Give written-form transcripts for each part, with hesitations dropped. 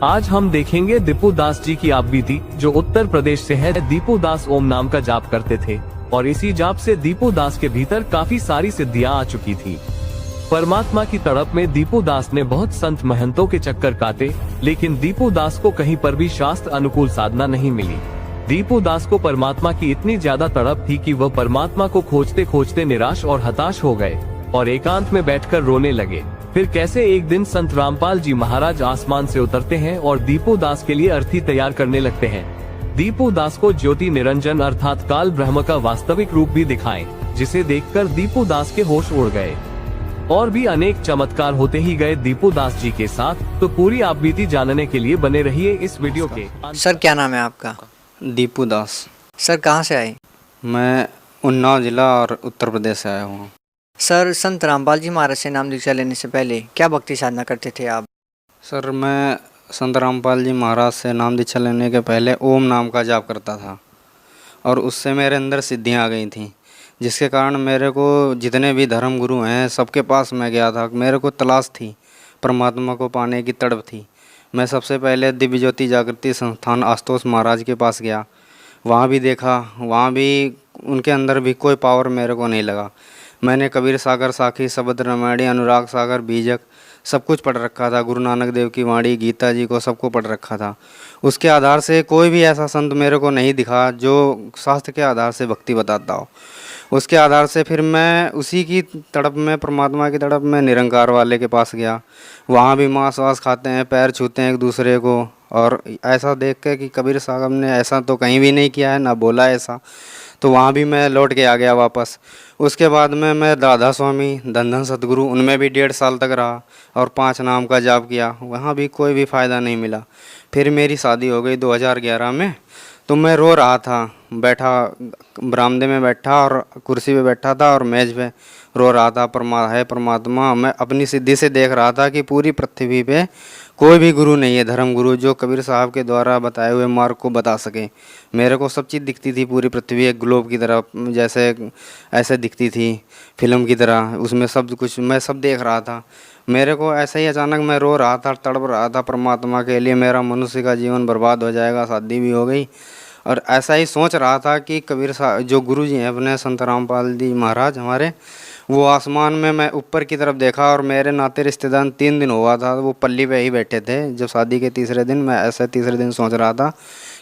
आज हम देखेंगे दीपू दास जी की आप बीती, जो उत्तर प्रदेश से है। दीपू दास ओम नाम का जाप करते थे और इसी जाप से दीपू दास के भीतर काफी सारी सिद्धियां आ चुकी थी। परमात्मा की तड़प में दीपू दास ने बहुत संत महंतों के चक्कर काटे, लेकिन दीपू दास को कहीं पर भी शास्त्र अनुकूल साधना नहीं मिली। दीपू दास को परमात्मा की इतनी ज्यादा तड़प थी कि वह परमात्मा को खोजते खोजते निराश और हताश हो गए और एकांत में बैठकर रोने लगे। फिर कैसे एक दिन संत रामपाल जी महाराज आसमान से उतरते हैं और दीपू दास के लिए अर्थी तैयार करने लगते हैं। दीपू दास को ज्योति निरंजन अर्थात काल ब्रह्म का वास्तविक रूप भी दिखाएं, जिसे देखकर दीपू दास के होश उड़ गए। और भी अनेक चमत्कार होते ही गए दीपू दास जी के साथ। तो पूरी आप बीती जानने के लिए बने रहिए इस वीडियो के। सर क्या नाम है आपका? दीपू दास। सर कहाँ से आए? मैं उन्नाव जिला और उत्तर प्रदेश से आया हूँ। सर संत रामपाल जी महाराज से नाम दीक्षा लेने से पहले क्या भक्ति साधना करते थे आप? सर मैं संत रामपाल जी महाराज से नाम दीक्षा लेने के पहले ओम नाम का जाप करता था और उससे मेरे अंदर सिद्धियाँ आ गई थीं, जिसके कारण मेरे को जितने भी धर्म गुरु हैं सबके पास मैं गया था। मेरे को तलाश थी, परमात्मा को पाने की तड़प थी। मैं सबसे पहले दिव्य ज्योति जागृति संस्थान आशुतोष महाराज के पास गया। वहाँ भी देखा, वहाँ भी उनके अंदर भी कोई पावर मेरे को नहीं लगा। मैंने कबीर सागर, साखी, शबद रामायणी, अनुराग सागर, बीजक सब कुछ पढ़ रखा था। गुरु नानक देव की वाणी, गीता जी को सबको पढ़ रखा था। उसके आधार से कोई भी ऐसा संत मेरे को नहीं दिखा जो शास्त्र के आधार से भक्ति बताता हो। उसके आधार से फिर मैं उसी की तड़प में, परमात्मा की तड़प में निरंकार वाले के पास गया। वहाँ भी मांस वास खाते हैं, पैर छूते हैं एक दूसरे को, और ऐसा देख के कि कबीर साहब ने ऐसा तो कहीं भी नहीं किया है, ना बोला ऐसा। तो वहाँ भी मैं लौट के आ गया वापस। उसके बाद में मैं राधा स्वामी, धन सतगुरु, उनमें भी 1.5 साल तक रहा और 5 नाम का जाप किया। वहाँ भी कोई भी फ़ायदा नहीं मिला। फिर मेरी शादी हो गई 2011 में। तो मैं रो रहा था, बैठा बरामदे में बैठा और कुर्सी पे बैठा था और मेज़ पे रो रहा था। परमात्मा, मैं अपनी सिद्धि से देख रहा था कि पूरी पृथ्वी पे कोई भी गुरु नहीं है, धर्म गुरु, जो कबीर साहब के द्वारा बताए हुए मार्ग को बता सके। मेरे को सब चीज़ दिखती थी, पूरी पृथ्वी एक ग्लोब की तरह जैसे ऐसे दिखती थी, फिल्म की तरह। उसमें सब कुछ मैं सब देख रहा था। मेरे को ऐसे ही अचानक मैं रो रहा था, तड़प रहा था परमात्मा के लिए। मेरा मनुष्य का जीवन बर्बाद हो जाएगा, शादी भी हो गई, और ऐसा ही सोच रहा था कि कबीर साहब जो गुरु जी हैं अपने संत रामपाल जी महाराज हमारे, वो आसमान में मैं ऊपर की तरफ देखा और मेरे नाते रिश्तेदार 3 दिन हुआ था, वो पल्ली पे ही बैठे थे। जब शादी के तीसरे दिन, मैं ऐसे तीसरे दिन सोच रहा था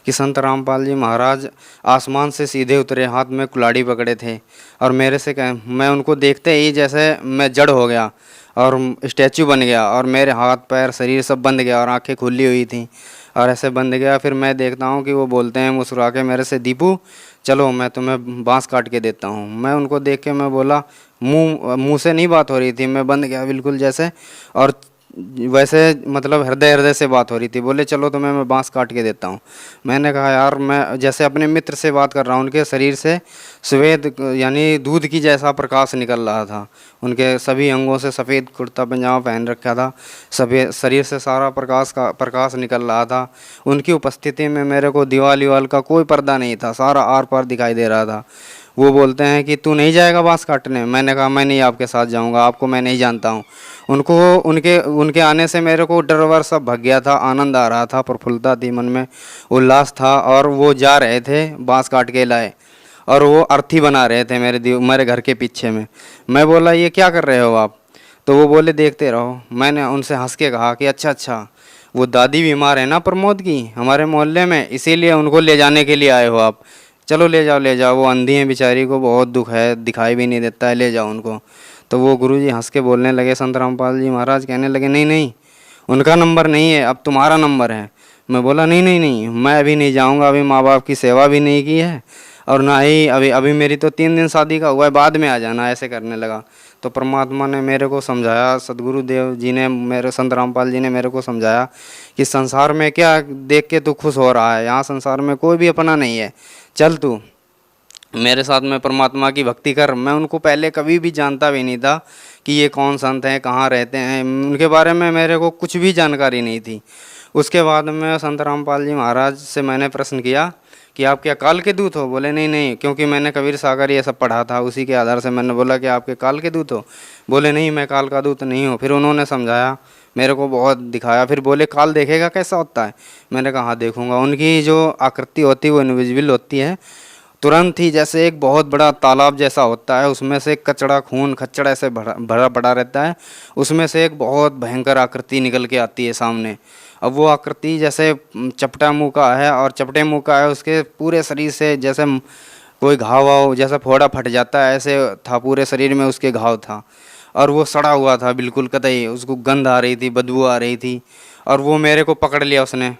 कि संत रामपाल जी महाराज आसमान से सीधे उतरे, हाथ में कुल्हाड़ी पकड़े थे और मेरे से मैं उनको देखते ही जैसे मैं जड़ हो गया और स्टैचू बन गया और मेरे हाथ पैर शरीर सब बंद गया और आंखें खुली हुई थी और ऐसे बंद गया। फिर मैं देखता हूँ कि वो बोलते हैं मुस्कुरा के मेरे से, दीपू चलो मैं तुम्हें बांस काट के देता हूँ। मैं उनको देख के मैं बोला, मुंह से नहीं बात हो रही थी, मैं बंद गया बिल्कुल जैसे, और वैसे मतलब हृदय से बात हो रही थी। बोले चलो तुम्हें मैं बांस काट के देता हूँ। मैंने कहा यार, मैं जैसे अपने मित्र से बात कर रहा हूँ। उनके शरीर से श्वेत यानी दूध की जैसा प्रकाश निकल रहा था। उनके सभी अंगों से सफ़ेद कुर्ता पजामा पहन रखा था, सफ़ेद शरीर से सारा प्रकाश निकल रहा था। उनकी उपस्थिति में मेरे को दीवाल का कोई पर्दा नहीं था, सारा आर पार दिखाई दे रहा था। वो बोलते हैं कि तू नहीं जाएगा बांस काटने? मैंने कहा मैं नहीं आपके साथ जाऊंगा, आपको मैं नहीं जानता हूं। उनके आने से मेरे को डर वर सब भग गया था, आनंद आ रहा था, प्रफुल्लता थी, मन में उल्लास था। और वो जा रहे थे, बांस काट के लाए और वो अर्थी बना रहे थे मेरे घर के पीछे में। मैं बोला ये क्या कर रहे हो आप? तो वो बोले देखते रहो। मैंने उनसे हंस के कहा कि अच्छा, वो दादी बीमार है ना प्रमोद की, हमारे मोहल्ले में, इसीलिए उनको ले जाने के लिए आए हो आप? चलो ले जाओ, वो अंधी है बेचारी को बहुत दुख है, दिखाई भी नहीं देता है, ले जाओ उनको। तो वो गुरुजी हंस के बोलने लगे, संत रामपाल जी महाराज कहने लगे नहीं, उनका नंबर नहीं है, अब तुम्हारा नंबर है। मैं बोला नहीं, मैं अभी नहीं जाऊंगा, अभी माँ बाप की सेवा भी नहीं की है और ना ही अभी मेरी तो 3 दिन शादी का हुआ है, बाद में आ जाना, ऐसे करने लगा। तो परमात्मा ने मेरे को समझाया, सदगुरु देव जी ने, मेरे संत रामपाल जी ने मेरे को समझाया कि संसार में क्या देख के तू खुश हो रहा है, यहाँ संसार में कोई भी अपना नहीं है, चल तू मेरे साथ में परमात्मा की भक्ति कर। मैं उनको पहले कभी भी जानता भी नहीं था कि ये कौन संत हैं, कहाँ रहते हैं, उनके बारे में मेरे को कुछ भी जानकारी नहीं थी। उसके बाद में संत रामपाल जी महाराज से मैंने प्रश्न किया कि आप क्या काल के दूत हो? बोले नहीं, क्योंकि मैंने कबीर सागर ये सब पढ़ा था, उसी के आधार से मैंने बोला कि आपके काल के दूत हो? बोले नहीं, मैं काल का दूत नहीं हूँ। फिर उन्होंने समझाया, मेरे को बहुत दिखाया। फिर बोले काल देखेगा कैसा होता है, मैंने कहा हाँ देखूंगा। उनकी जो आकृति होती है वो इनविजिबल होती है, तुरंत ही जैसे एक बहुत बड़ा तालाब जैसा होता है, उसमें से कचड़ा खून खच्चड़ ऐसे भरा भरा पड़ा रहता है, उसमें से एक बहुत भयंकर आकृति निकल के आती है सामने। अब वो आकृति जैसे चपटा मुंह का है, और चपटे मुंह का है, उसके पूरे शरीर से जैसे कोई घाव वाव जैसा फोड़ा फट जाता है ऐसे था, पूरे शरीर में उसके घाव था। और वो सड़ा हुआ था बिल्कुल कतई, उसको गंध आ रही थी, बदबू आ रही थी। और वो मेरे को पकड़ लिया उसने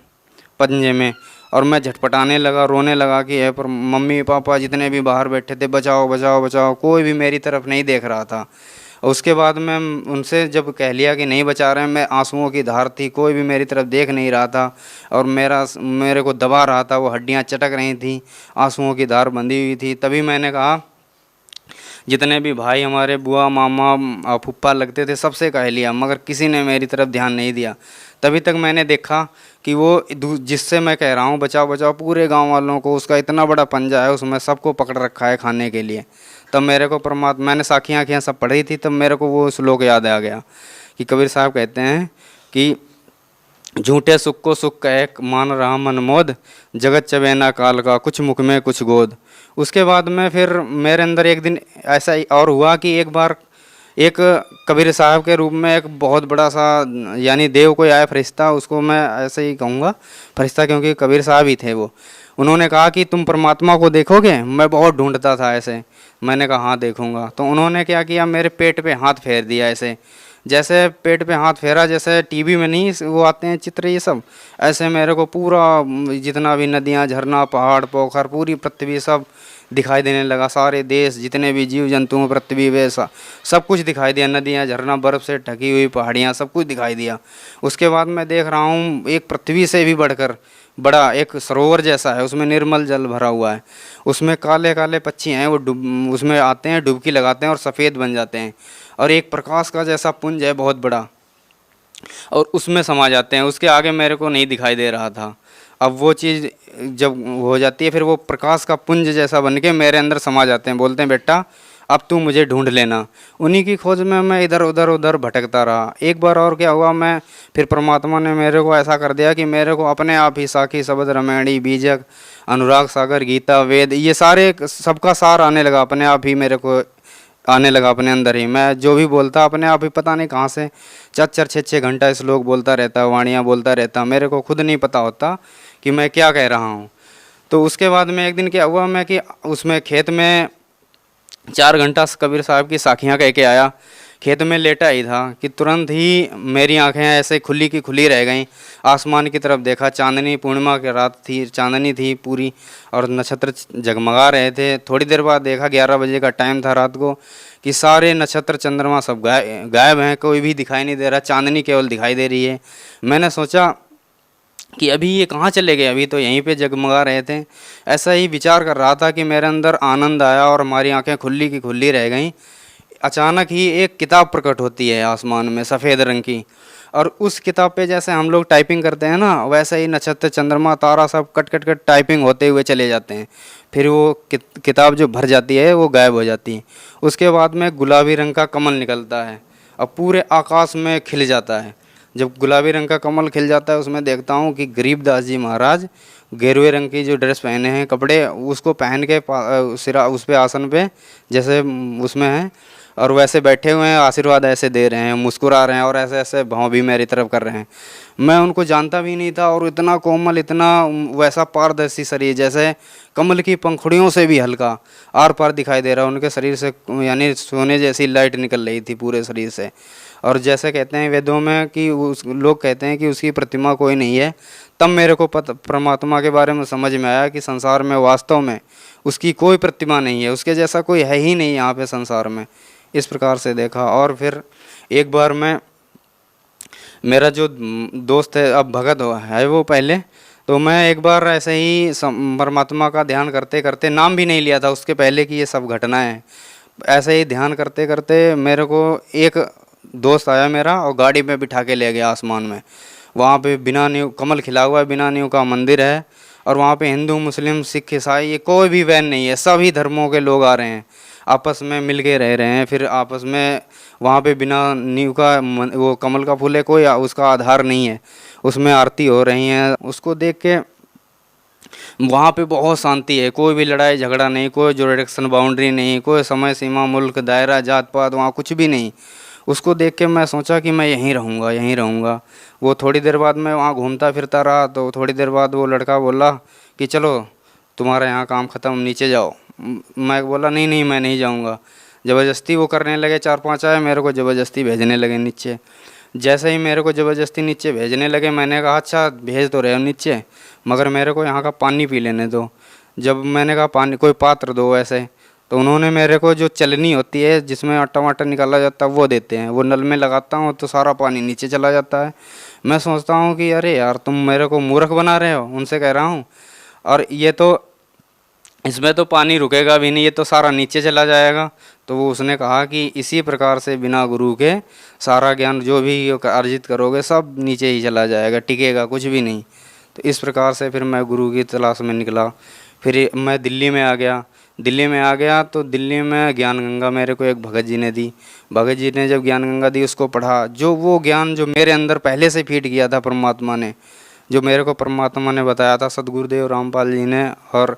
पंजे में, और मैं झटपटाने लगा, रोने लगा कि है, पर मम्मी पापा जितने भी बाहर बैठे थे बचाओ बचाओ बचाओ, कोई भी मेरी तरफ नहीं देख रहा था। उसके बाद मैं उनसे जब कह लिया कि नहीं बचा रहे हैं, मैं आंसुओं की धार थी, कोई भी मेरी तरफ देख नहीं रहा था, और मेरे को दबा रहा था, वो हड्डियां चटक रही थी, आंसुओं की धार बंधी हुई थी। तभी मैंने कहा, जितने भी भाई हमारे बुआ मामा फुप्पा लगते थे सबसे कह लिया, मगर किसी ने मेरी तरफ ध्यान नहीं दिया। तभी तक मैंने देखा कि वो जिससे मैं कह रहा हूँ बचाओ बचाओ, पूरे गांव वालों को, उसका इतना बड़ा पंजा है, उसमें सबको पकड़ रखा है खाने के लिए। तब मेरे को परमात्मा, मैंने साखियाँ आँखियाँ सब पढ़ी थी, तब मेरे को वो श्लोक याद आ गया कि कबीर साहब कहते हैं कि झूठे सुख को सुख कहे मान रहा मन मोद, जगत चबेना काल का कुछ मुख में कुछ गोद। उसके बाद में फिर मेरे अंदर एक दिन ऐसा ही और हुआ कि एक बार एक कबीर साहब के रूप में एक बहुत बड़ा सा यानी देव कोई आया फरिश्ता, उसको मैं ऐसे ही कहूँगा फरिश्ता, क्योंकि कबीर साहब ही थे वो। उन्होंने कहा कि तुम परमात्मा को देखोगे। मैं बहुत ढूंढता था ऐसे, मैंने कहा हाँ देखूँगा। तो उन्होंने क्या किया, मेरे पेट पे हाथ फेर दिया ऐसे, जैसे पेट पे हाथ फेरा, जैसे टीवी में नहीं वो आते हैं चित्र ये सब, ऐसे मेरे को पूरा जितना भी नदियाँ झरना पहाड़ पोखर पूरी पृथ्वी सब दिखाई देने लगा। सारे देश जितने भी जीव जंतु पृथ्वी वैसा सब कुछ दिखाई दिया, नदियाँ झरना बर्फ़ से ढकी हुई पहाड़ियाँ सब कुछ दिखाई दिया। उसके बाद मैं देख रहा हूँ एक पृथ्वी से भी बढ़कर बड़ा एक सरोवर जैसा है, उसमें निर्मल जल भरा हुआ है, उसमें काले काले पक्षी हैं, वो उसमें आते हैं डुबकी लगाते हैं और सफ़ेद बन जाते हैं, और एक प्रकाश का जैसा पुंज है बहुत बड़ा, और उसमें समा जाते हैं। उसके आगे मेरे को नहीं दिखाई दे रहा था। अब वो चीज़ जब हो जाती है, फिर वो प्रकाश का पुंज जैसा बन के मेरे अंदर समा जाते हैं, बोलते हैं बेटा अब तू मुझे ढूंढ लेना। उन्हीं की खोज में मैं इधर उधर भटकता रहा। एक बार और क्या हुआ, मैं फिर परमात्मा ने मेरे को ऐसा कर दिया कि मेरे को अपने आप ही साखी शबद रामायणी बीजक अनुराग सागर गीता वेद ये सारे सबका सार आने लगा, अपने आप ही मेरे को आने लगा अपने अंदर ही। मैं जो भी बोलता अपने आप ही पता नहीं कहाँ से 4-4 6-6 घंटा श्लोक बोलता रहता, वाणियाँ बोलता रहता, मेरे को खुद नहीं पता होता कि मैं क्या कह रहा हूँ। तो उसके बाद में एक दिन क्या हुआ, मैं कि उसमें खेत में 4 घंटा कबीर साहब की साखियाँ कह के आया, खेत में लेटा ही था कि तुरंत ही मेरी आंखें ऐसे खुली की खुली रह गईं। आसमान की तरफ देखा, चांदनी पूर्णिमा की रात थी, चांदनी थी पूरी और नक्षत्र जगमगा रहे थे। थोड़ी देर बाद देखा 11 बजे का टाइम था रात को कि सारे नक्षत्र चंद्रमा सब गायब हैं, कोई भी दिखाई नहीं दे रहा, चांदनी केवल दिखाई दे रही है। मैंने सोचा कि अभी ये कहाँ चले गए, अभी तो यहीं पे जगमगा रहे थे। ऐसा ही विचार कर रहा था कि मेरे अंदर आनंद आया और हमारी आंखें खुली की खुली रह गईं। अचानक ही एक किताब प्रकट होती है आसमान में सफ़ेद रंग की, और उस किताब पे जैसे हम लोग टाइपिंग करते हैं ना, वैसे ही नक्षत्र चंद्रमा तारा सब कट कट कट टाइपिंग होते हुए चले जाते हैं। फिर वो किताब जो भर जाती है वो गायब हो जाती है। उसके बाद में गुलाबी रंग का कमल निकलता है और पूरे आकाश में खिल जाता है। जब गुलाबी रंग का कमल खिल जाता है उसमें देखता हूँ कि गरीबदास जी महाराज गेरुए रंग की जो ड्रेस पहने हैं कपड़े, उसको पहन के सिरा उस पे आसन पे जैसे उसमें है, और वैसे बैठे हुए हैं, आशीर्वाद ऐसे दे रहे हैं, मुस्कुरा रहे हैं और ऐसे ऐसे भाव भी मेरी तरफ कर रहे हैं। मैं उनको जानता भी नहीं था, और इतना कोमल, इतना वैसा पारदर्शी शरीर, जैसे कमल की पंखुड़ियों से भी हल्का आर पार दिखाई दे रहा। उनके शरीर से यानी सोने जैसी लाइट निकल रही थी पूरे शरीर से। और जैसे कहते हैं वेदों में कि उस लोग कहते हैं कि उसकी प्रतिमा कोई नहीं है, तब मेरे को परमात्मा के बारे में समझ में आया कि संसार में वास्तव में उसकी कोई प्रतिमा नहीं है, उसके जैसा कोई है ही नहीं यहाँ पे संसार में। इस प्रकार से देखा। और फिर एक बार मेरा जो दोस्त है, अब भगत है वो पहले, तो मैं एक बार ऐसे ही परमात्मा का ध्यान करते करते, नाम भी नहीं लिया था उसके पहले कि ये सब घटनाएं, ऐसे ही ध्यान करते करते मेरे को एक दोस्त आया मेरा और गाड़ी में बिठा के ले गया आसमान में। वहाँ पे बिना नींव कमल खिला हुआ है, बिना नींव का मंदिर है, और वहाँ पे हिंदू मुस्लिम सिख ईसाई ये कोई भी वैन नहीं है, सभी धर्मों के लोग आ रहे हैं, आपस में मिल के रह रहे हैं। फिर आपस में वहाँ पे बिना नींव का वो कमल का फूल है, कोई उसका आधार नहीं है, उसमें आरती हो रही है। उसको देख के वहाँ पे बहुत शांति है, कोई भी लड़ाई झगड़ा नहीं, कोई जुरिडिक्शन बाउंड्री नहीं, कोई समय सीमा, मुल्क, दायरा, जात पात, वहाँ कुछ भी नहीं। उसको देख के मैं सोचा कि मैं यहीं रहूँगा, यहीं रहूँगा। वो थोड़ी देर बाद मैं वहाँ घूमता फिरता रहा, तो थोड़ी देर बाद वो लड़का बोला कि चलो तुम्हारा यहाँ काम ख़त्म, नीचे जाओ। मैं बोला नहीं नहीं, मैं नहीं जाऊँगा। ज़बरदस्ती वो करने लगे, 4-5 आए, मेरे को ज़बरदस्ती भेजने लगे नीचे। जैसे ही मेरे को ज़बरदस्ती नीचे भेजने लगे, मैंने कहा अच्छा भेज तो रहे हो नीचे, मगर मेरे को यहाँ का पानी पी लेने दो। जब मैंने कहा पानी कोई पात्र दो ऐसे, तो उन्होंने मेरे को जो चलनी होती है जिसमें आटा वाटा निकाला जाता है वो देते हैं। वो नल में लगाता हूँ तो सारा पानी नीचे चला जाता है। मैं सोचता हूँ कि अरे यार तुम मेरे को मूर्ख बना रहे हो, उनसे कह रहा हूँ, और ये तो इसमें तो पानी रुकेगा भी नहीं, ये तो सारा नीचे चला जाएगा। तो वो उसने कहा कि इसी प्रकार से बिना गुरु के सारा ज्ञान जो भी अर्जित करोगे सब नीचे ही चला जाएगा, टिकेगा कुछ भी नहीं। तो इस प्रकार से फिर मैं गुरु की तलाश में निकला। फिर मैं दिल्ली में आ गया। दिल्ली में आ गया तो दिल्ली में ज्ञान गंगा मेरे को एक भगत जी ने दी। भगत जी ने जब ज्ञान गंगा दी, उसको पढ़ा। जो वो ज्ञान जो मेरे अंदर पहले से फीड किया था परमात्मा ने, जो मेरे को परमात्मा ने बताया था, सदगुरुदेव रामपाल जी ने, और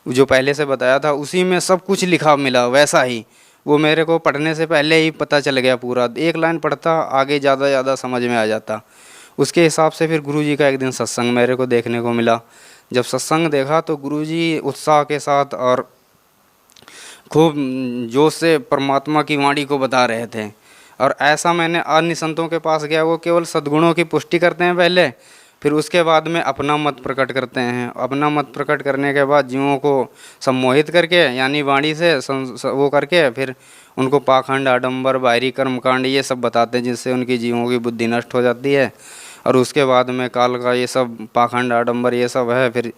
जो पहले से बताया था, उसी में सब कुछ लिखा मिला वैसा ही। वो मेरे को पढ़ने से पहले ही पता चल गया पूरा। एक लाइन पढ़ता, आगे ज़्यादा समझ में आ जाता। उसके हिसाब से फिर गुरुजी का एक दिन सत्संग मेरे को देखने को मिला। जब सत्संग देखा तो गुरुजी उत्साह के साथ और खूब जोश से परमात्मा की वाणी को बता रहे थे। और ऐसा मैंने अन्य संतों के पास गया, वो केवल सद्गुणों की पुष्टि करते हैं पहले, फिर उसके बाद में अपना मत प्रकट करते हैं। अपना मत प्रकट करने के बाद जीवों को सम्मोहित करके, यानी वाणी से वो करके, फिर उनको पाखंड, आडंबर, बाहरी कर्मकांड ये सब बताते हैं, जिससे उनकी जीवों की बुद्धि नष्ट हो जाती है। और उसके बाद में काल का ये सब पाखंड, आडंबर ये सब है। फिर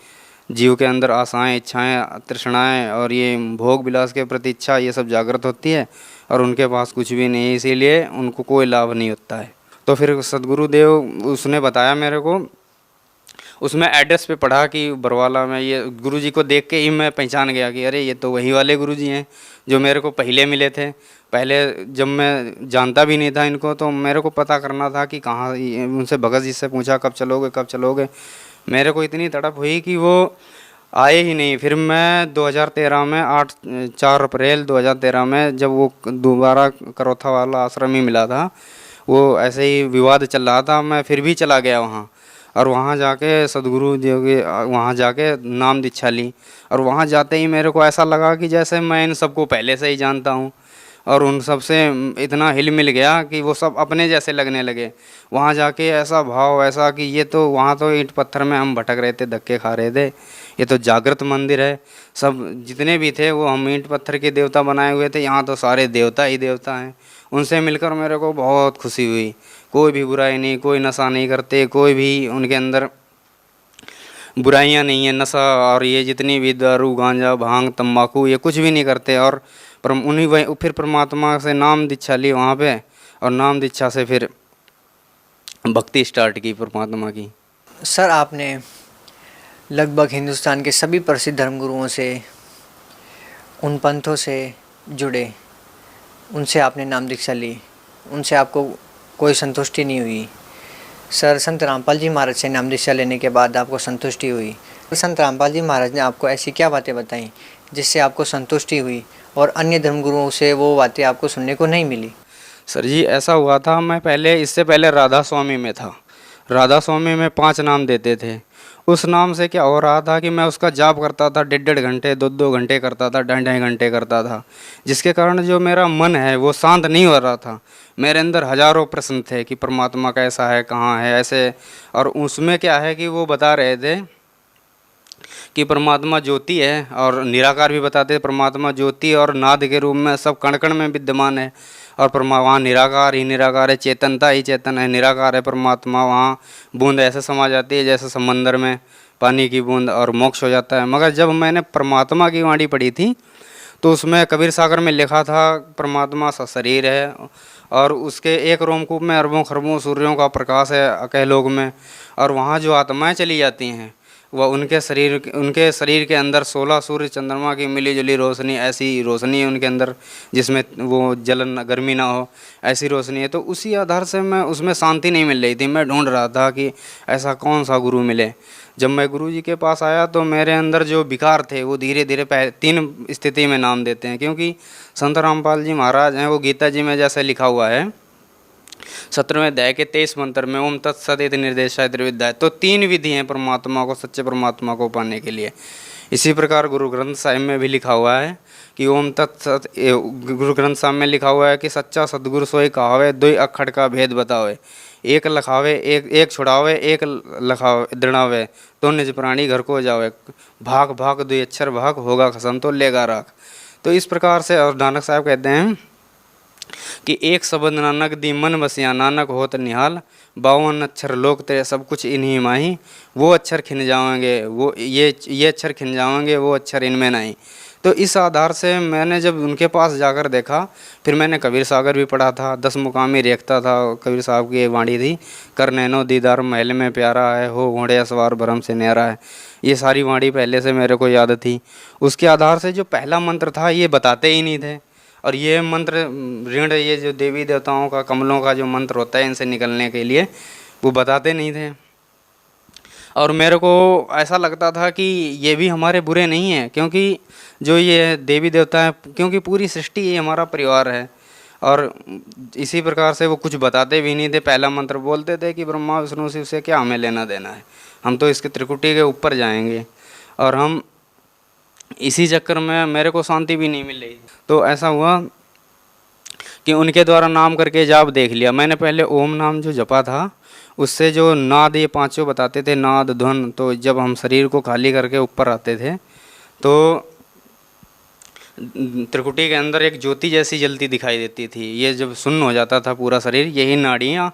जीव के अंदर आशाएं, इच्छाएं, तृष्णाएं और ये भोग विलास के प्रति इच्छा ये सब जागृत होती है, और उनके पास कुछ भी नहीं, इसीलिए उनको कोई लाभ नहीं होता है। तो फिर सदगुरुदेव उसने बताया मेरे को, उसमें एड्रेस पे पढ़ा कि बरवाला में। ये गुरुजी को देख के ही मैं पहचान गया कि अरे ये तो वही वाले गुरुजी हैं जो मेरे को पहले मिले थे। पहले जब मैं जानता भी नहीं था इनको, तो मेरे को पता करना था कि कहाँ। उनसे भगत जी से पूछा कब चलोगे कब चलोगे। मेरे को इतनी तड़प हुई कि वो आए ही नहीं। फिर मैं 2013 में 4 अप्रैल 2013 में, जब वो दोबारा करौथा वाला आश्रम ही मिला था, वो ऐसे ही विवाद चल रहा था, मैं फिर भी चला गया वहाँ। और वहाँ जाके सदगुरु जी के वहाँ जाके नाम दीक्षा ली। और वहाँ जाते ही मेरे को ऐसा लगा कि जैसे मैं इन सबको पहले से ही जानता हूँ, और उन सब से इतना हिल मिल गया कि वो सब अपने जैसे लगने लगे। वहाँ जाके ऐसा भाव, ऐसा कि ये तो वहाँ तो ईंट पत्थर में हम भटक रहे थे, धक्के खा रहे थे, ये तो जागृत मंदिर है। सब जितने भी थे वो हम ईंट पत्थर के देवता बनाए हुए थे, यहाँ तो सारे देवता ही देवता हैं। उनसे मिलकर मेरे को बहुत खुशी हुई। कोई भी बुराई नहीं, कोई नशा नहीं करते, कोई भी उनके अंदर बुराइयां नहीं है। नशा और ये जितनी भी दारू, गांजा, भांग, तंबाकू ये कुछ भी नहीं करते। और उन्हीं वही फिर परमात्मा से नाम दीक्षा ली वहाँ पे, और नाम दीक्षा से फिर भक्ति स्टार्ट की परमात्मा की। सर, आपने लगभग हिंदुस्तान के सभी प्रसिद्ध धर्मगुरुओं से, उन पंथों से जुड़े, उनसे आपने नाम दीक्षा ली, उनसे आपको कोई संतुष्टि नहीं हुई। सर, संत रामपाल जी महाराज से नाम दीक्षा लेने के बाद आपको संतुष्टि हुई। संत रामपाल जी महाराज ने आपको ऐसी क्या बातें बताई जिससे आपको संतुष्टि हुई और अन्य धर्मगुरुओं से वो बातें आपको सुनने को नहीं मिली? सर जी, ऐसा हुआ था, मैं पहले इससे पहले राधा स्वामी में था। राधा स्वामी में 5 नाम देते थे। उस नाम से क्या हो रहा था कि मैं उसका जाप करता था, 1.5 घंटे 2 घंटे करता था, 2.5 घंटे करता था, जिसके कारण जो मेरा मन है वो शांत नहीं हो रहा था। मेरे अंदर हजारों प्रश्न थे कि परमात्मा कैसा है, कहाँ है, ऐसे। और उसमें क्या है कि वो बता रहे थे कि परमात्मा ज्योति है, और निराकार भी बताते परमात्मा ज्योति और नाद के रूप में सब कण कण में विद्यमान है। और वहाँ निराकार ही निराकार है, चेतनता ही चेतन है, निराकार है परमात्मा। वहाँ बूंद ऐसे समा जाती है जैसे समंदर में पानी की बूंद, और मोक्ष हो जाता है। मगर जब मैंने परमात्मा की वाणी पढ़ी थी तो उसमें कबीर सागर में लिखा था परमात्मा सा शरीर है, और उसके एक रोमकूप में अरबों खरबों सूर्यों का प्रकाश है अकह लोक में। और वहाँ जो आत्माएँ चली जाती हैं वह उनके शरीर के अंदर 16 सूर्य चंद्रमा की मिली जुली रोशनी, ऐसी रोशनी है उनके अंदर जिसमें वो जलन गर्मी ना हो, ऐसी रोशनी है। तो उसी आधार से मैं उसमें शांति नहीं मिल रही थी। मैं ढूंढ रहा था कि ऐसा कौन सा गुरु मिले। जब मैं गुरु जी के पास आया तो मेरे अंदर जो विकार थे वो धीरे धीरे 3 स्थिति में नाम देते हैं, क्योंकि संत रामपाल जी महाराज हैं, वो गीता जी में जैसे लिखा हुआ है 17वें अध्याय के 23 मंत्र में, ओम तत्सत इति निर्देशाय त्रिविद्या। तो 3 विधि हैं परमात्मा को, सच्चे परमात्मा को पाने के लिए। इसी प्रकार गुरु ग्रंथ साहिब में भी लिखा हुआ है कि ओम तत्सत, गुरु ग्रंथ साहिब में लिखा हुआ है कि सच्चा सतगुरु सोई कहावे, 2 अखड़ का भेद बतावे, एक लखावे एक छुड़ावे, एक लखावे दृढ़ावे, तो निज प्राणी घर को जावे, भाग भाग 2 अक्षर भाग, होगा खसम तो लेगा राख। तो इस प्रकार से और नानक साहब कहते हैं कि एक शब्द नानक दी मन बसिया, नानक होत निहाल, 52 अक्षर लोक तेरे सब कुछ इन्हीं माही, वो अक्षर खिन जाएंगे, वो ये अक्षर खिन जाएंगे, वो अक्षर इनमें नहीं। तो इस आधार से मैंने जब उनके पास जाकर देखा, फिर मैंने कबीर सागर भी पढ़ा था, 10 मुकामी रेखता था, कबीर साहब की वाणी थी, कर नैनो दीदार महल में प्यारा है, हो घोड़े सवार भरम से न्यारा है। ये सारी वाणी पहले से मेरे को याद थी। उसके आधार से जो पहला मंत्र था ये बताते ही नहीं थे, और ये मंत्र ऋण, ये जो देवी देवताओं का कमलों का जो मंत्र होता है इनसे निकलने के लिए, वो बताते नहीं थे। और मेरे को ऐसा लगता था कि ये भी हमारे बुरे नहीं हैं, क्योंकि जो ये देवी देवता है, क्योंकि पूरी सृष्टि ये हमारा परिवार है। और इसी प्रकार से वो कुछ बताते भी नहीं थे। पहला मंत्र बोलते थे कि ब्रह्मा विष्णु शिव से क्या हमें लेना देना है, हम तो इसके त्रिकुटी के ऊपर जाएंगे। और हम इसी चक्कर में मेरे को शांति भी नहीं मिल रही। तो ऐसा हुआ कि उनके द्वारा नाम करके जाप देख लिया मैंने। पहले ओम नाम जो जपा था उससे जो नाद ये 5 बताते थे, नाद ध्वन, तो जब हम शरीर को खाली करके ऊपर आते थे तो त्रिकुटी के अंदर एक ज्योति जैसी जलती दिखाई देती थी। ये जब सुन्न हो जाता था पूरा शरीर, यही नाड़ियाँ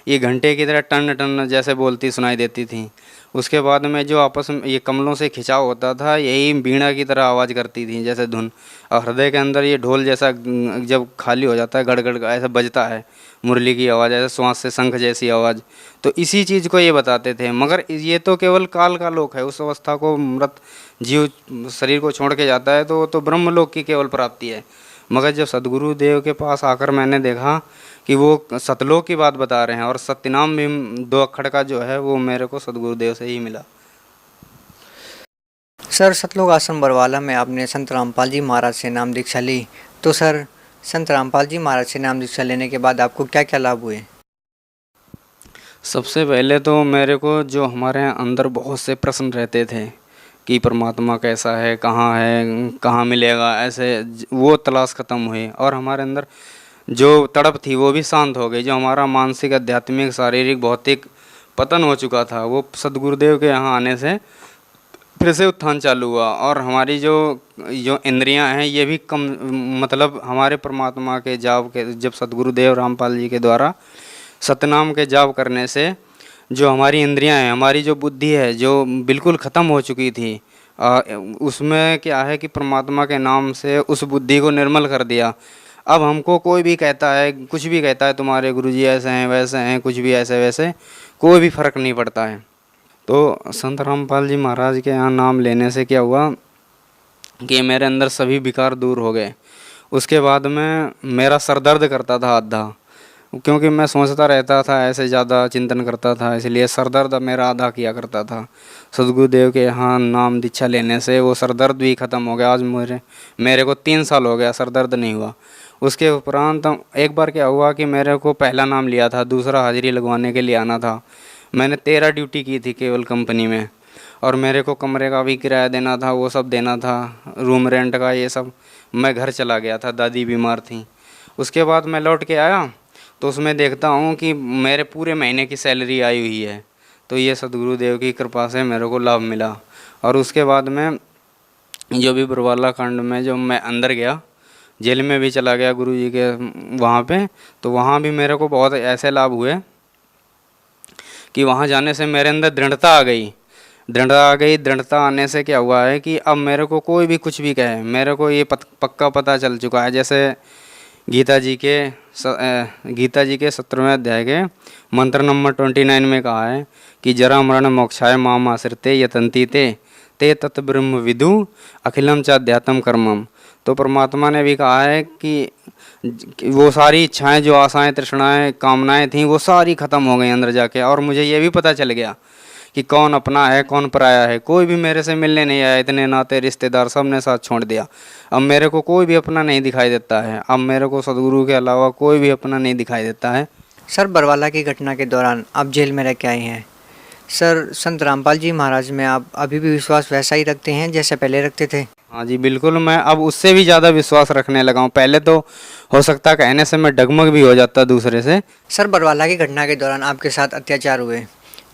ये घंटे की तरह टन टन जैसे बोलती सुनाई देती थी। उसके बाद में जो आपस में ये कमलों से खिंचाव होता था, यही बीणा की तरह आवाज़ करती थी जैसे धुन। और हृदय के अंदर ये ढोल जैसा जब खाली हो जाता है गड़गड़ ऐसा बजता है, मुरली की आवाज़, ऐसे श्वास से शंख जैसी आवाज़। तो इसी चीज़ को ये बताते थे। मगर ये तो केवल काल का लोक है। उस अवस्था को मृत जीव शरीर को छोड़ के जाता है तो ब्रह्मलोक की केवल प्राप्ति है। मगर जब सदगुरु देव के पास आकर मैंने देखा कि वो सतलोक की बात बता रहे हैं, और सत्यनाम भी 2 अक्षर का जो है वो मेरे को सदगुरुदेव से ही मिला। सर, सतलोक आश्रम बरवाला में आपने संत रामपाल जी महाराज से नाम दीक्षा ली, तो सर संत रामपाल जी महाराज से नाम दीक्षा लेने के बाद आपको क्या क्या लाभ हुए? सबसे पहले तो मेरे को जो हमारे अंदर बहुत से प्रश्न रहते थे कि परमात्मा कैसा है, कहाँ मिलेगा, ऐसे वो तलाश ख़त्म हुई। और हमारे अंदर जो तड़प थी वो भी शांत हो गई। जो हमारा मानसिक, आध्यात्मिक, शारीरिक, भौतिक पतन हो चुका था, वो सदगुरुदेव के यहाँ आने से फिर से उत्थान चालू हुआ। और हमारी जो इंद्रियां हैं ये भी कम, मतलब हमारे परमात्मा के जाप के, जब सदगुरुदेव रामपाल जी के द्वारा सतनाम के जाप करने से जो हमारी इंद्रियां हैं, हमारी जो बुद्धि है जो बिल्कुल ख़त्म हो चुकी थी, उसमें क्या है कि परमात्मा के नाम से उस बुद्धि को निर्मल कर दिया। अब हमको कोई भी कहता है, कुछ भी कहता है, तुम्हारे गुरुजी ऐसे हैं वैसे हैं, कुछ भी ऐसे वैसे, कोई भी फ़र्क नहीं पड़ता है। तो संत रामपाल जी महाराज के यहाँ नाम लेने से क्या हुआ कि मेरे अंदर सभी विकार दूर हो गए। उसके बाद में मेरा सर दर्द करता था आधा, क्योंकि मैं सोचता रहता था, ऐसे ज़्यादा चिंतन करता था, इसलिए सर दर्द मेरा आधा किया करता था। सदगुरुदेव के यहाँ नाम दीक्षा लेने से वो सर दर्द भी ख़त्म हो गया। आज मेरे को 3 साल हो गया सर दर्द नहीं हुआ। उसके उपरांत एक बार क्या हुआ कि मेरे को पहला नाम लिया था, दूसरा हाजिरी लगवाने के लिए आना था। मैंने 13 ड्यूटी की थी केवल कंपनी में, और मेरे को कमरे का भी किराया देना था, वो सब देना था, रूम रेंट का ये सब। मैं घर चला गया था, दादी बीमार थी। उसके बाद मैं लौट के आया तो उसमें देखता हूँ कि मेरे पूरे महीने की सैलरी आई हुई है। तो ये सदगुरुदेव की कृपा से मेरे को लाभ मिला। और उसके बाद में जो भी बरवाला कांड में जो मैं अंदर गया, जेल में भी चला गया गुरु जी के वहाँ पे, तो वहाँ भी मेरे को बहुत ऐसे लाभ हुए कि वहाँ जाने से मेरे अंदर दृढ़ता आ गई। दृढ़ता आने से क्या हुआ है कि अब मेरे को कोई भी कुछ भी कहे, मेरे को ये पक्का पता चल चुका है। जैसे गीता जी के 17वें अध्याय के मंत्र नंबर 29 में कहा है कि जरा मरण मोक्षाय माम आश्रिते यतन्ति ते तत् ब्रह्म विदु अखिलम च अध्यात्म कर्मम। तो परमात्मा ने भी कहा है कि वो सारी इच्छाएं, जो आशाएं, तृष्णाएं, कामनाएं थीं, वो सारी खत्म हो गई अंदर जाके। और मुझे ये भी पता चल गया कि कौन अपना है कौन पराया है। कोई भी मेरे से मिलने नहीं आया, इतने नाते रिश्तेदार सब ने साथ छोड़ दिया। अब मेरे को कोई भी अपना नहीं दिखाई देता है। अब मेरे को सदगुरु के अलावा कोई भी अपना नहीं दिखाई देता है। सर, बरवाला की घटना के दौरान आप जेल में रह के आए हैं। सर, संत रामपाल जी महाराज में आप अभी भी विश्वास वैसा ही रखते हैं जैसे पहले रखते थे? हाँ जी बिल्कुल, मैं अब उससे भी ज़्यादा विश्वास रखने लगा हूँ। पहले तो हो सकता कहने से मैं डगमग भी हो जाता दूसरे से। सर, बरवाला की घटना के दौरान आपके साथ अत्याचार हुए,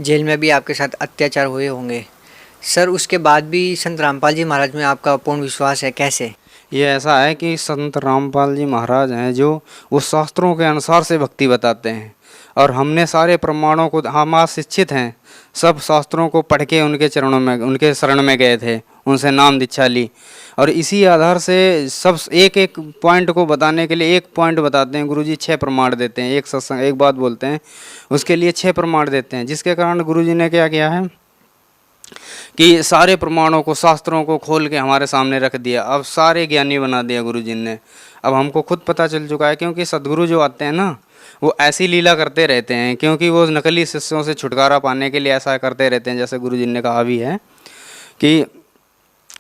जेल में भी आपके साथ अत्याचार हुए होंगे। सर, उसके बाद भी संत रामपाल जी महाराज में आपका पूर्ण विश्वास है, कैसे? ये ऐसा है कि संत रामपाल जी महाराज हैं जो वो शास्त्रों के अनुसार से भक्ति बताते हैं, और हमने सारे प्रमाणों को, हम आज शिक्षित हैं, सब शास्त्रों को पढ़ के उनके चरणों में, उनके शरण में गए थे, उनसे नाम दीक्षा ली। और इसी आधार से सब एक एक पॉइंट को बताने के लिए एक पॉइंट बताते हैं। गुरुजी 6 प्रमाण देते हैं। एक सत्संग, एक बात बोलते हैं, उसके लिए 6 प्रमाण देते हैं। जिसके कारण गुरुजी ने क्या किया है कि सारे प्रमाणों को, शास्त्रों को खोल के हमारे सामने रख दिया। अब सारे ज्ञानी बना दिया गुरुजी ने। अब हमको खुद पता चल चुका है, क्योंकि सदगुरु जो आते हैं ना, वो ऐसी लीला करते रहते हैं, क्योंकि वो नकली शिष्यों से छुटकारा पाने के लिए ऐसा करते रहते हैं। जैसे गुरुजी ने कहा भी है कि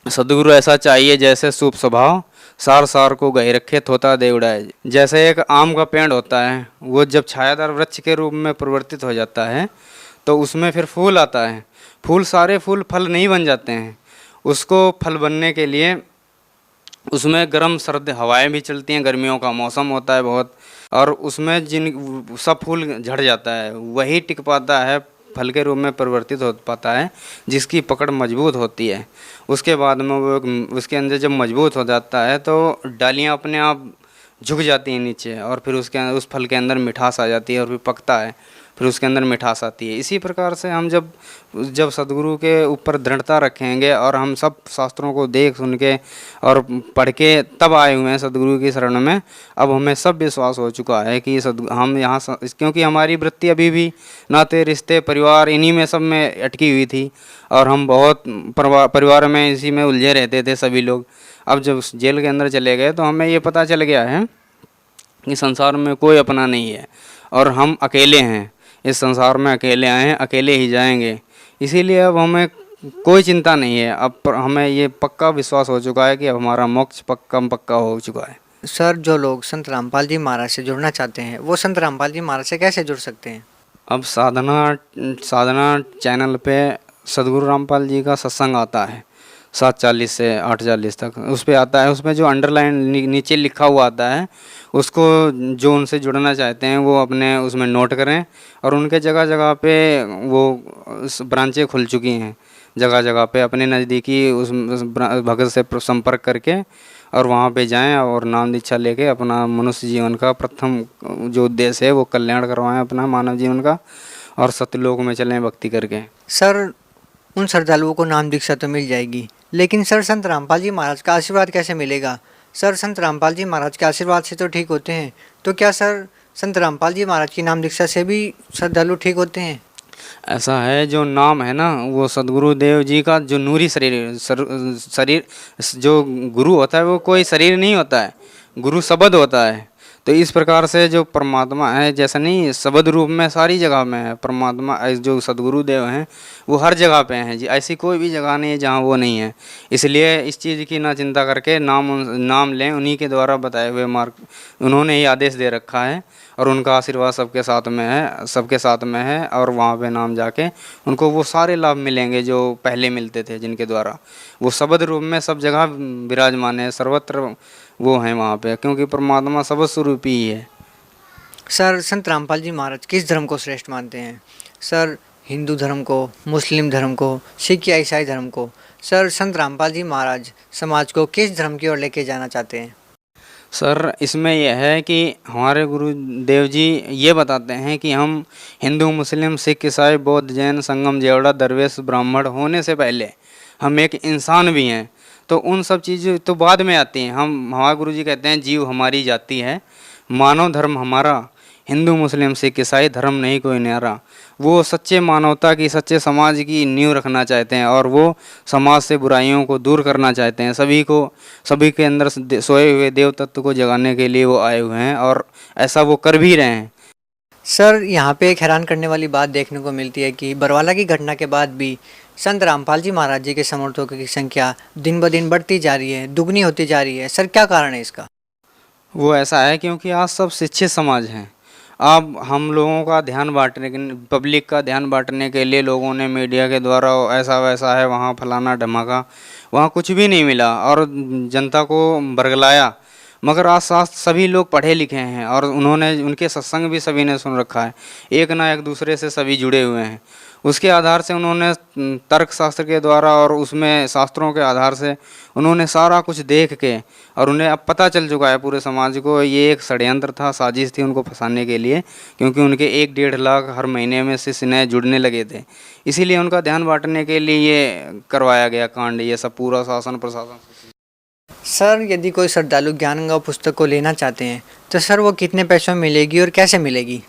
सदगुरु ऐसा चाहिए जैसे सूप स्वभाव, सार सार को गहे रखे थोता दे उड़ाए। जैसे एक आम का पेड़ होता है, वो जब छायादार वृक्ष के रूप में परिवर्तित हो जाता है तो उसमें फिर फूल आता है। फूल, सारे फूल फल नहीं बन जाते हैं। उसको फल बनने के लिए उसमें गर्म सर्द हवाएं भी चलती हैं, गर्मियों का मौसम होता है बहुत, और उसमें जिन सब फूल झड़ जाता है, वही टिक पाता है, फल के रूप में परिवर्तित हो पाता है, जिसकी पकड़ मजबूत होती है। उसके बाद में वो उसके अंदर जब मजबूत हो जाता है तो डालियाँ अपने आप झुक जाती हैं नीचे, और फिर उस फल के अंदर मिठास आ जाती है, और फिर पकता है, फिर उसके अंदर मिठास आती है। इसी प्रकार से हम जब सदगुरु के ऊपर दृढ़ता रखेंगे, और हम सब शास्त्रों को देख सुन के और पढ़ के तब आए हुए हैं सदगुरु की शरण में, अब हमें सब विश्वास हो चुका है कि हम यहाँ, क्योंकि हमारी वृत्ति अभी भी नाते, रिश्ते, परिवार, इन्हीं में सब में अटकी हुई थी, और हम बहुत परिवार में इसी में उलझे रहते थे सभी लोग। अब जब जेल के अंदर चले गए तो हमें ये पता चल गया है कि संसार में कोई अपना नहीं है, और हम अकेले हैं, इस संसार में अकेले आए हैं, अकेले ही जाएंगे। इसीलिए अब हमें कोई चिंता नहीं है। अब हमें ये पक्का विश्वास हो चुका है कि अब हमारा मोक्ष पक्का हो चुका है। सर, जो लोग संत रामपाल जी महाराज से जुड़ना चाहते हैं, वो संत रामपाल जी महाराज से कैसे जुड़ सकते हैं? अब साधना चैनल पे सदगुरु रामपाल जी का सत्संग आता है 7:40 से 8:40 तक, उस पर आता है। उसमें जो अंडरलाइन नीचे लिखा हुआ आता है, उसको जो उनसे जुड़ना चाहते हैं वो अपने उसमें नोट करें। और उनके जगह जगह पे वो ब्रांचें खुल चुकी हैं, जगह जगह पे अपने नज़दीकी उस भगत से संपर्क करके और वहाँ पे जाएं, और नाम दीक्षा लेके अपना मनुष्य जीवन का प्रथम जो उद्देश्य है वो कल्याण करवाएं अपना मानव जीवन का, और सत्यलोक में चलें भक्ति करके। सर, उन श्रद्धालुओं को नाम दीक्षा तो मिल जाएगी, लेकिन सर संत रामपाल जी महाराज का आशीर्वाद कैसे मिलेगा? सर, संत रामपाल जी महाराज के आशीर्वाद से तो ठीक होते हैं, तो क्या सर संत रामपाल जी महाराज की नाम दीक्षा से भी श्रद्धालु ठीक होते हैं? ऐसा है, जो नाम है ना, वो सदगुरु देव जी का जो नूरी शरीर जो गुरु होता है वो कोई शरीर नहीं होता है, गुरु शब्द होता है। तो इस प्रकार से जो परमात्मा है, जैसा नहीं शब्द रूप में सारी जगह में है परमात्मा, जो सदगुरु देव हैं वो हर जगह पे हैं जी। ऐसी कोई भी जगह नहीं है जहाँ वो नहीं है। इसलिए इस चीज़ की ना चिंता करके नाम लें, उन्हीं के द्वारा बताए हुए मार्ग उन्होंने ही आदेश दे रखा है, और उनका आशीर्वाद सबके साथ में है। और वहाँ पे नाम जाके उनको वो सारे लाभ मिलेंगे जो पहले मिलते थे, जिनके द्वारा वो शब्द रूप में सब जगह विराजमान है, सर्वत्र वो हैं वहाँ पे, क्योंकि परमात्मा शब्द स्वरूप ही है। सर, संत रामपाल जी महाराज किस धर्म को श्रेष्ठ मानते हैं? सर, हिंदू धर्म को, मुस्लिम धर्म को, सिख या ईसाई धर्म को? सर, संत रामपाल जी महाराज समाज को किस धर्म की ओर लेके जाना चाहते हैं? सर, इसमें यह है कि हमारे गुरुदेव जी ये बताते हैं कि हम हिंदू, मुस्लिम, सिख, ईसाई, बौद्ध, जैन, संगम, जेवड़ा, दरवेश, ब्राह्मण होने से पहले हम एक इंसान भी हैं। तो उन सब चीज़ें तो बाद में आती हैं। हमारे गुरु जी कहते हैं जीव हमारी जाति है, मानव धर्म हमारा हिंदू मुस्लिम सिख ईसाई धर्म नहीं कोई न्यारा। वो सच्चे मानवता की, सच्चे समाज की नींव रखना चाहते हैं और वो समाज से बुराइयों को दूर करना चाहते हैं। सभी के अंदर सोए हुए देव तत्व को जगाने के लिए वो आए हुए हैं और ऐसा वो कर भी रहे हैं। सर, यहाँ पे एक हैरान करने वाली बात देखने को मिलती है कि बरवाला की घटना के बाद भी संत रामपाल जी महाराज जी के समर्थकों की संख्या दिन ब दिन बढ़ती जा रही है, दुगनी होती जा रही है। सर, क्या कारण है इसका? वो ऐसा है क्योंकि आज सब शिक्षित समाज हैं। अब हम लोगों का ध्यान बांटने के, पब्लिक का ध्यान बांटने के लिए लोगों ने मीडिया के द्वारा ऐसा वैसा है, वहाँ फलाना धमाका, वहाँ कुछ भी नहीं मिला और जनता को बरगलाया। मगर आज साथ सभी लोग पढ़े लिखे हैं और उनके सत्संग भी सभी ने सुन रखा है। एक ना एक दूसरे से सभी जुड़े हुए हैं। उसके आधार से उन्होंने तर्क शास्त्र के द्वारा और उसमें शास्त्रों के आधार से उन्होंने सारा कुछ देख के, और उन्हें अब पता चल चुका है पूरे समाज को ये एक षड्यंत्र था, साजिश थी उनको फंसाने के लिए, क्योंकि उनके 1-1.5 लाख हर महीने में शिष्य नए जुड़ने लगे थे। इसीलिए उनका ध्यान बांटने के लिए ये करवाया गया कांड, ये सब पूरा शासन प्रशासन। सर, यदि कोई श्रद्धालु ज्ञान गंगा पुस्तक को लेना चाहते हैं तो सर वो कितने पैसों में मिलेगी और कैसे मिलेगी?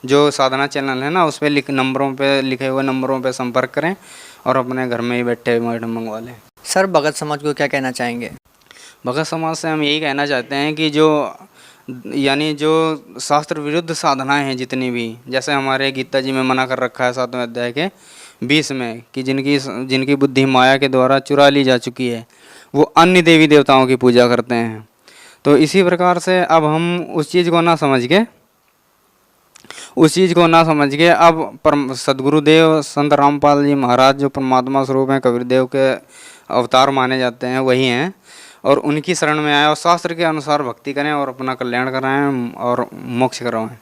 जो साधना चैनल है ना, उस पर लिखे हुए नंबरों पे संपर्क करें और अपने घर में ही बैठे मैडम मंगवा लें। सर, भगत समाज को क्या कहना चाहेंगे? भगत समाज से हम यही कहना चाहते हैं कि जो शास्त्र विरुद्ध साधनाएं हैं जितनी भी, जैसे हमारे गीता जी में मना कर रखा है 7वें अध्याय के 20 में कि जिनकी बुद्धि माया के द्वारा चुरा ली जा चुकी है, वो अन्य देवी देवताओं की पूजा करते हैं। तो इसी प्रकार से अब हम उस चीज़ को ना समझ के अब सदगुरुदेव संत रामपाल जी महाराज जो परमात्मा स्वरूप हैं, कबीर देव के अवतार माने जाते हैं, वही हैं, और उनकी शरण में आए और शास्त्र के अनुसार भक्ति करें और अपना कल्याण कराएं और मोक्ष करवाएं।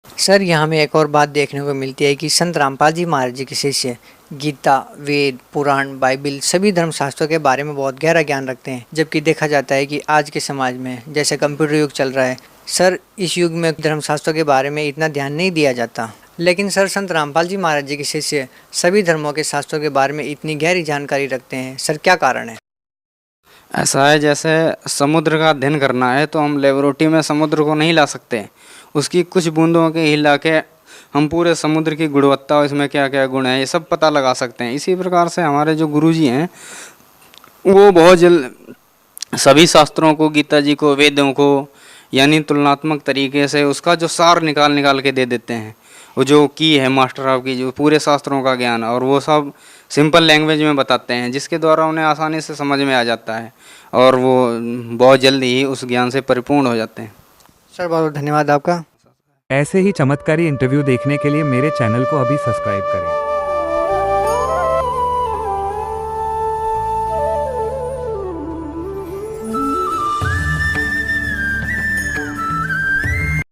सर, यहाँ में एक और बात देखने को मिलती है कि संत रामपाल जी महाराज जी के शिष्य गीता, वेद, पुराण, बाइबिल सभी धर्मशास्त्रों के बारे में बहुत गहरा ज्ञान रखते हैं, जबकि देखा जाता है कि आज के समाज में जैसे कंप्यूटर युग चल रहा है, सर इस युग में धर्मशास्त्रों के बारे में इतना ध्यान नहीं दिया जाता। लेकिन सर, संत रामपाल जी महाराज जी के शिष्य सभी धर्मों के शास्त्रों के बारे में इतनी गहरी जानकारी रखते हैं। सर, क्या कारण है? ऐसा है, जैसे समुद्र का अध्ययन करना है तो हम लेबोरेटरी में समुद्र को नहीं ला सकते, उसकी कुछ बूंदों के हिला के हम पूरे समुद्र की गुणवत्ता और इसमें क्या क्या गुण है ये सब पता लगा सकते हैं। इसी प्रकार से हमारे जो गुरुजी हैं वो बहुत जल्द सभी शास्त्रों को, गीता जी को, वेदों को, यानी तुलनात्मक तरीके से उसका जो सार निकाल के दे देते हैं। वो जो की है मास्टर ऑफ की, जो पूरे शास्त्रों का ज्ञान, और वो सब सिंपल लैंग्वेज में बताते हैं, जिसके द्वारा उन्हें आसानी से समझ में आ जाता है और वो बहुत जल्दी ही उस ज्ञान से परिपूर्ण हो जाते हैं। सर, बहुत धन्यवाद आपका। ऐसे ही चमत्कारी इंटरव्यू देखने के लिए मेरे चैनल को अभी सब्सक्राइब करें।